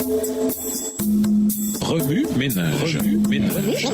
Remue ménage. Remue ménage.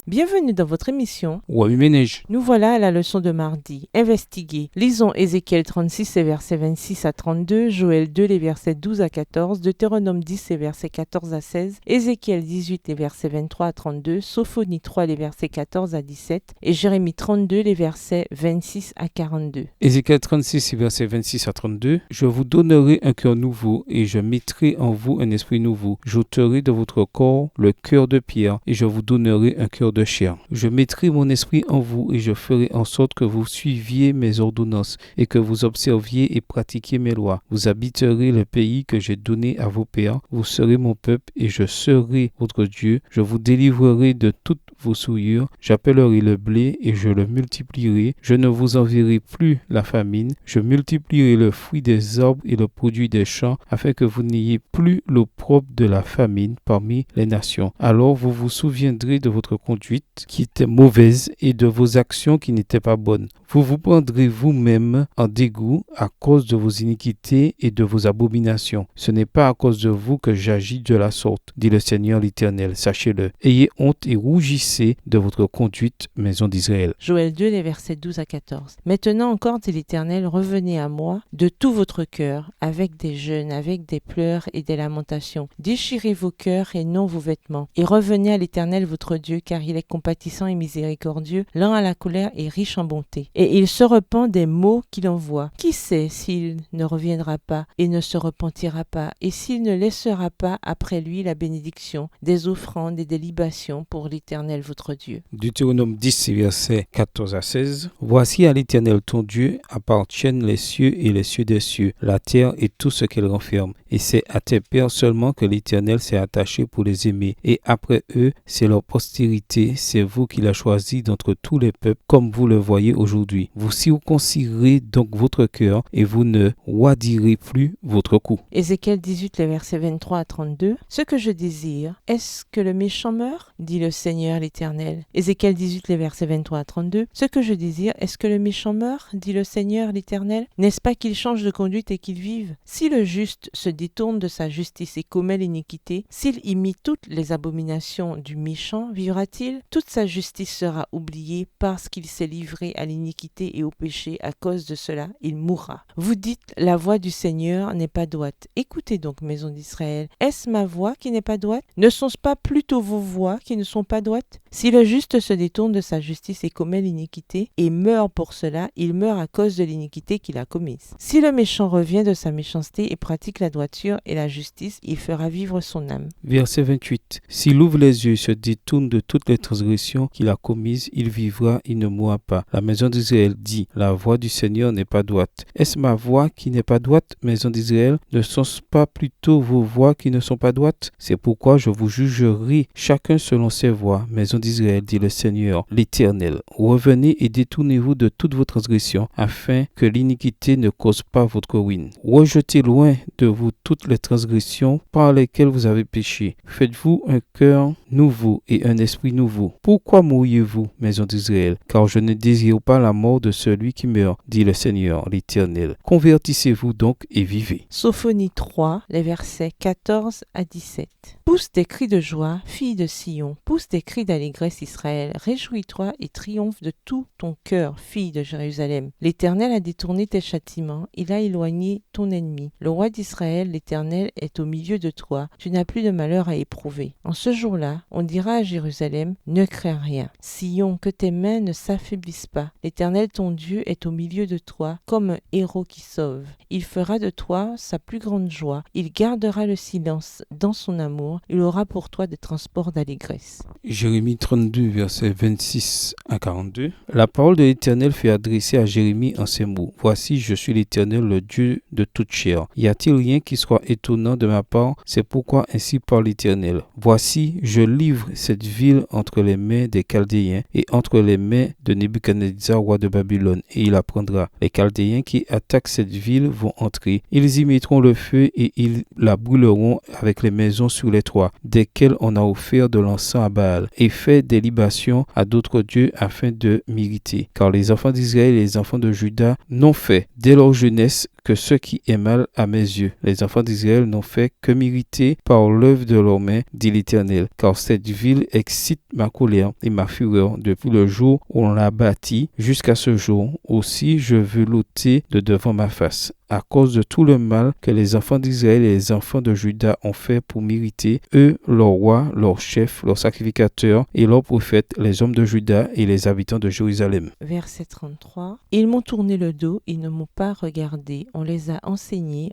Bienvenue dans votre émission. Remue ménage. Nous voilà à la leçon de mardi. Investiguer. Lisons Ézéchiel 36 et versets 26 à 32, Joël 2 les versets 12 à 14, Deutéronome 10 et versets 14 à 16, Ézéchiel 18 les versets 23 à 32, Sophonie 3 les versets 14 à 17 et Jérémie 32 les versets 26 à 42. Ézéchiel 36 et versets 26 à 32. Je vous donnerai un cœur nouveau et je mettrai en vous un esprit nouveau. J'ôterai de votre corps le cœur de pierre et je vous donnerai un cœur de chair. Je mettrai mon esprit en vous et je ferai en sorte que vous suiviez mes ordonnances et que vous observiez et pratiquiez mes lois. Vous habiterez le pays que j'ai donné à vos pères. Vous serez mon peuple et je serai votre Dieu. Je vous délivrerai de toutes vos souillures. J'appellerai le blé et je le multiplierai. Je ne vous enverrai plus la famine. Je multiplierai le fruit des arbres et le produit des champs afin que vous n'ayez plus l'opprobre de la famine parmi les nations. Alors vous vous souviendrez de votre conduite qui était mauvaise et de vos actions qui n'étaient pas bonnes. Vous vous prendrez vous-même en dégoût à cause de vos iniquités et de vos abominations. Ce n'est pas à cause de vous que j'agis de la sorte, dit le Seigneur l'Éternel. Sachez-le. Ayez honte et rougissez de votre conduite, maison d'Israël. Joël 2 les versets 12 à 14. Maintenant encore, dit l'Éternel, revenez à moi de tout votre cœur, avec des jeûnes, avec des pleurs et des lamentations. Déchirez vos cœurs et non vos vêtements. Et revenez à l'Éternel votre Dieu, car il est compatissant et miséricordieux, lent à la colère et riche en bonté. Et il se repent des maux qu'il envoie. Qui sait s'il ne reviendra pas et ne se repentira pas, et s'il ne laissera pas après lui la bénédiction, des offrandes et des libations pour l'Éternel votre Dieu. Deutéronome 10, versets 14 à 16. Voici à l'Éternel ton Dieu appartiennent les cieux et les cieux des cieux, la terre et tout ce qu'elle renferme. Et c'est à tes pères seulement que l'Éternel s'est attaché pour les aimer. Et après eux, c'est leur postérité, c'est vous qui l'a choisi d'entre tous les peuples, comme vous le voyez aujourd'hui. Vous circoncirez donc votre cœur et vous ne roidirez plus votre cou. Ézéchiel 18, les versets 23 à 32. Ce que je désire, est-ce que le méchant meure, dit le Seigneur l'Éternel. Ézéchiel 18, les versets 23 à 32. Ce que je désire, est-ce que le méchant meure, dit le Seigneur l'Éternel. N'est-ce pas qu'il change de conduite et qu'il vive? Si le juste se détourne de sa justice et commet l'iniquité, s'il imite toutes les abominations du méchant, vivra-t-il? Toute sa justice sera oubliée parce qu'il s'est livré à l'iniquité et au péché. À cause de cela, il mourra. Vous dites, la voix du Seigneur n'est pas droite. Écoutez donc, maison d'Israël. Est-ce ma voix qui n'est pas droite? Ne sont-ce pas plutôt vos voix qui ne sont pas droites? Si le juste se détourne de sa justice et commet l'iniquité et meurt pour cela, il meurt à cause de l'iniquité qu'il a commise. Si le méchant revient de sa méchanceté et pratique la droiture et la justice, il fera vivre son âme. Verset 28. S'il ouvre les yeux et se détourne de toutes les transgressions qu'il a commises, il vivra, il ne mourra pas. La maison d'Israël dit, la voix du Seigneur n'est pas droite. Est-ce ma voix qui n'est pas droite, maison d'Israël? Ne sont-ce pas plutôt vos voix qui ne sont pas droites? C'est pourquoi je vous jugerai chacun selon ses voies, maison d'Israël, dit le Seigneur, l'Éternel. Revenez et détournez-vous de toutes vos transgressions, afin que l'iniquité ne cause pas votre ruine. Rejetez loin de vous toutes les transgressions par lesquelles vous avez péché. Faites-vous un cœur nouveau et un esprit nouveau. Pourquoi mourriez-vous, maison d'Israël? Car je ne désire pas la mort de celui qui meurt, dit le Seigneur, l'Éternel. Convertissez-vous donc et vivez. Sophonie 3, les versets 14 à 17. Pousse des cris de joie, fille de Sion, pousse des cris d'allégresse Israël, réjouis-toi et triomphe de tout ton cœur, fille de Jérusalem. L'Éternel a détourné tes châtiments, il a éloigné ton ennemi. Le roi d'Israël, l'Éternel, est au milieu de toi, tu n'as plus de malheur à éprouver. En ce jour-là, on dira à Jérusalem, ne crains rien. Sion, que tes mains ne s'affaiblissent pas. L'Éternel ton Dieu est au milieu de toi, comme un héros qui sauve. Il fera de toi sa plus grande joie, il gardera le silence dans son amour, il aura pour toi des transports d'allégresse. Jérémie 32, versets 26 à 42. La parole de l'Éternel fut adressée à Jérémie en ces mots. Voici, je suis l'Éternel, le Dieu de toute chair. Y a-t-il rien qui soit étonnant de ma part? C'est pourquoi ainsi parle l'Éternel. Voici, je livre cette ville entre les mains des Chaldéens et entre les mains de Nebuchadnezzar, roi de Babylone, et il apprendra. Les Chaldéens qui attaquent cette ville vont entrer. Ils y mettront le feu et ils la brûleront avec les maisons sur les toits, desquelles on a offert de l'encens à Baal. Et faites fait des libations à d'autres dieux afin de m'irriter. Car les enfants d'Israël et les enfants de Juda n'ont fait dès leur jeunesse que ce qui est mal à mes yeux. Les enfants d'Israël n'ont fait que m'irriter par l'œuvre de leurs mains, dit l'Éternel. Car cette ville excite ma colère et ma fureur depuis le jour où on l'a bâtie jusqu'à ce jour. Aussi je veux l'ôter de devant ma face. À cause de tout le mal que les enfants d'Israël et les enfants de Juda ont fait pour m'irriter, eux, leurs rois, leurs chefs, leurs sacrificateurs et leurs prophètes, les hommes de Juda et les habitants de Jérusalem. Verset 33. Ils m'ont tourné le dos, ils ne m'ont pas regardé, on les a enseignés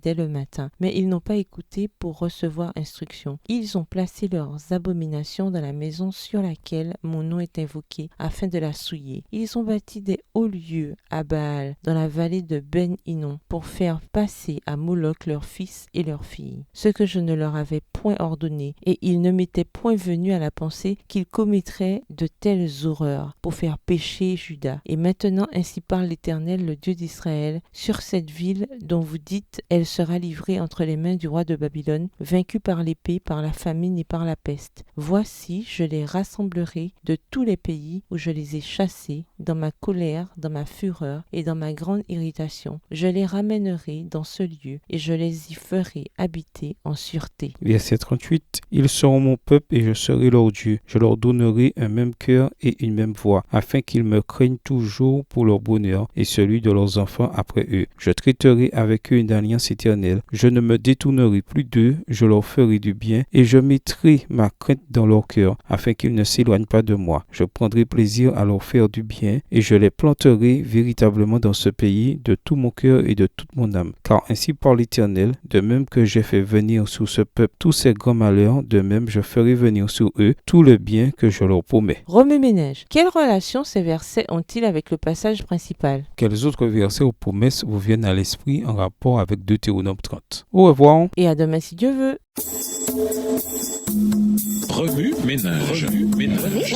dès le matin, mais ils n'ont pas écouté pour recevoir instruction. Ils ont placé leurs abominations dans la maison sur laquelle mon nom est invoqué, afin de la souiller. Ils ont bâti des hauts lieux à Baal, dans la vallée de Ben-Hinnom, pour faire passer à Moloch leurs fils et leurs filles, ce que je ne leur avais point ordonné, et il ne m'était point venu à la pensée qu'ils commettraient de telles horreurs pour faire pécher Juda. Et maintenant, ainsi parle l'Éternel, le Dieu d'Israël, sur cette ville dont vous dites, elle sera livrée entre les mains du roi de Babylone, vaincue par l'épée, par la famine et par la peste. Voici, je les rassemblerai de tous les pays où je les ai chassés, dans ma colère, dans ma fureur et dans ma grande irritation. Je les ramènerai dans ce lieu et je les y ferai habiter en sûreté. Verset 38. Ils seront mon peuple et je serai leur Dieu. Je leur donnerai un même cœur et une même voix, afin qu'ils me craignent toujours pour leur bonheur et celui de leurs enfants après eux. Je traiterai avec eux une alliance éternelle. Je ne me détournerai plus d'eux, je leur ferai du bien et je mettrai ma crainte dans leur cœur, afin qu'ils ne s'éloignent pas de moi. Je prendrai plaisir à leur faire du bien et je les planterai véritablement dans ce pays de tout mon cœur et de toute mon âme. Car ainsi parle l'Éternel, de même que j'ai fait venir sur ce peuple tous ces grands malheurs, de même je ferai venir sur eux tout le bien que je leur promets. Remue-ménage. Quelle relation ces versets ont-ils avec le passage principal? Quels autres versets ou promesses vous viennent à l'esprit en rapport avec Deutéronome 30? Au revoir. Et à demain si Dieu veut. Remue-ménage. Remue-ménage.